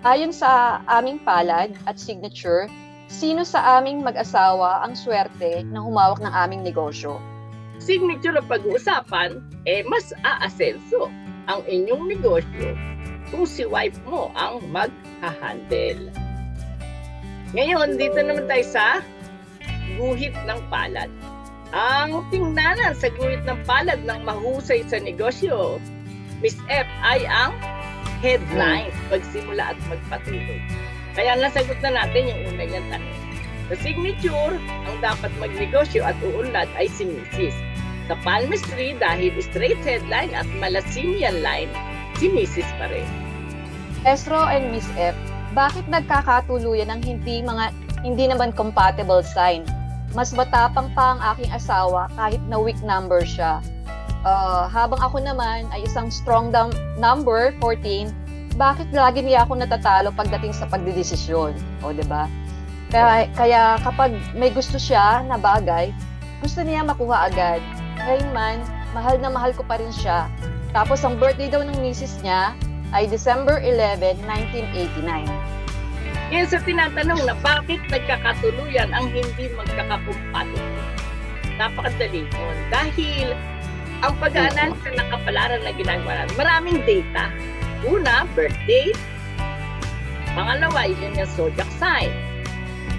Ayon sa aming palad at signature, sino sa aming mag-asawa ang swerte na humawak ng aming negosyo? Signature na pag-uusapan, mas aasenso ang inyong negosyo kung si wife mo ang mag-handle. Ngayon, dito naman tayo sa guhit ng palad. Ang tingnanan sa guhit ng palad ng mahusay sa negosyo, Miss F, ay ang headline, pagsimula at magpatuloy. Kaya nasagot na natin yung una niyang tanong. Sa signature, ang dapat magnegosyo at uunlad ay si Mrs. Sa palmistry, dahil straight headline at malasinian line, si Mrs. pa rin. Estro and Miss F, bakit nagkakatuluyan ng hindi naman compatible sign? Mas matapang pa ang aking asawa kahit na weak number siya. Habang ako naman ay isang strong number, 14, bakit lagi niya ako natatalo pagdating sa pagdidesisyon? O, diba? Kaya kapag may gusto siya na bagay, gusto niya makuha agad. Ngayon man, mahal na mahal ko pa rin siya. Tapos ang birthday daw ng misis niya ay December 11, 1989. Ngayon sa tinatanong na bakit nagkakatuluyan ang hindi magkakakumpatible. Napakadali nun. Dahil ang pag-aanalisa ng kapalaran na ginagawa natin, maraming data. Una, birthday. Pangalawa, yun yung zodiac sign.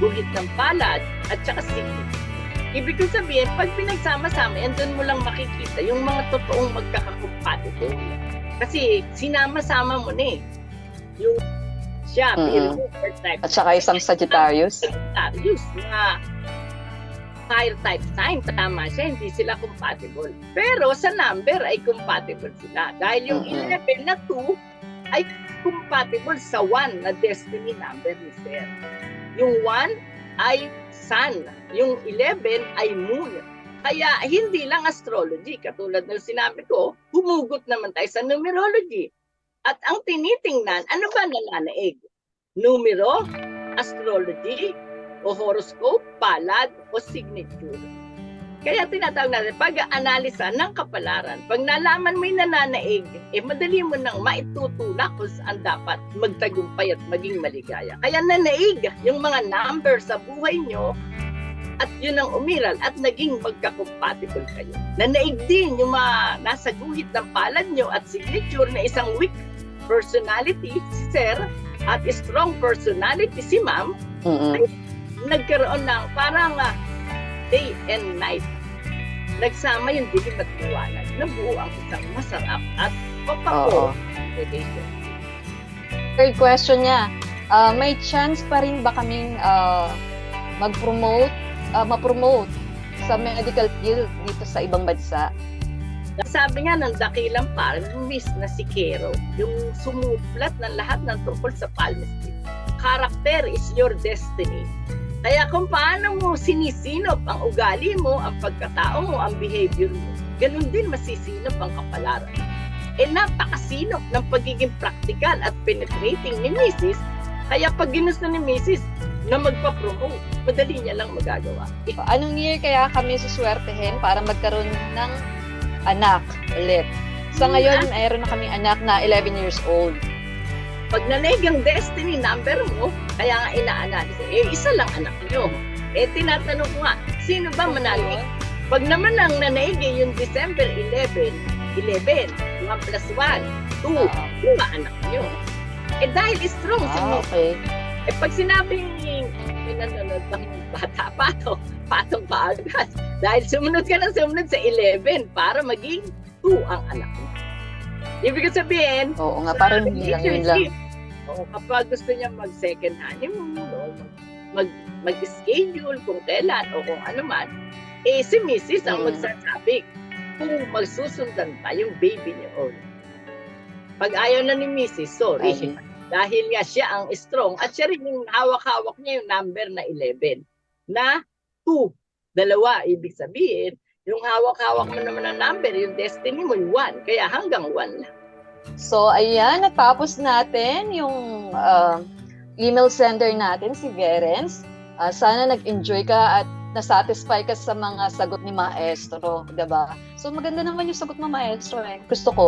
Guhit ng palad at saka signature. Ibig ko sabihin, pag pinagsama-sama, yan doon mo lang makikita yung mga totoong magkakakumpatible. Kasi sinama-sama mo na eh. Yung siya, type. At saka isang Sagittarius. Sagittarius, na fire type sign, tama siya, hindi sila compatible. Pero sa number ay compatible sila. Dahil yung 11 na 2 ay compatible sa 1 na destiny number ni Sir. Yung 1 ay sun, yung 11 ay moon. Kaya hindi lang astrology, katulad ng sinabi ko, humugot naman tayo sa numerology. At ang tinitingnan, ano ba nananaig? Numero, astrology, o horoscope, palad, o signature. Kaya tinatawag natin pag-analisa ng kapalaran. Pag nalaman mo yung nananaig, madali mo nang maitutulak kung saan dapat magtagumpay at maging maligaya. Kaya nanaig yung mga number sa buhay nyo, at yun ang umiral at naging magka-compatible kayo. Nanaig din yung mga nasa guhit ng palad nyo at signature na isang weak personality, si Sir, at strong personality, si Ma'am, ay nagkaroon ng parang day and night. Nagsama yung dilim at liwanag. Nabuo ang isang masarap at papapo relationship. Third question niya, may chance pa rin ba kaming ma-promote sa medical field dito sa ibang bansa? Sabi nga ng dakilang palmist na si Kero, yung sumuplat ng lahat ng tungkol sa palmistry. Character is your destiny. Kaya kung paano mo sinisinop ang ugali mo, ang pagkatao mo, ang behavior mo, ganun din masisinop ang kapalaran. Napakasinop ng pagiging practical at penetrating ni Mrs. Kaya pag ginusto ni Mrs. na magpa-promote, madali niya lang magagawa. Anong year kaya kami suswertehin para magkaroon ng anak ulit? Sa ngayon, mayroon na kami anak na 11 years old. Pag nanaig ang destiny number mo, kaya nga ina-analysis, isa lang anak nyo. Tinatanong ko nga, sino ba manalig? Pag naman ang nanaig yung December 11, 1 plus 1, 2, yung anak nyo. Dahil strong si okay. Pag sinabing pinanonood ng bata, patong pa agad. Dahil sumunod ka ng sumunod sa 11 para maging 2 ang anak mo. Ibig sabihin, oo nga, parang hindi lang yun lang. Kapag gusto niya mag-second honeymoon, mag-schedule kung kailan o kung ano man, si Mrs. ang magsasabi kung magsusundan pa yung baby niya o. Pag ayaw na ni Mrs., sorry. Dahil nga siya ang strong at siya rin yung hawak-hawak niya yung number na 11 na 2, dalawa. Ibig sabihin, yung hawak-hawak mo naman na number, yung destiny mo yung 1. Kaya hanggang 1 lang. So, ayan, natapos natin yung email sender natin, si Verens. Sana nag-enjoy ka at nasatisfy ka sa mga sagot ni Maestro, diba? So, maganda naman yung sagot ng Maestro eh. Gusto ko,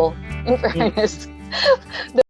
in fairness.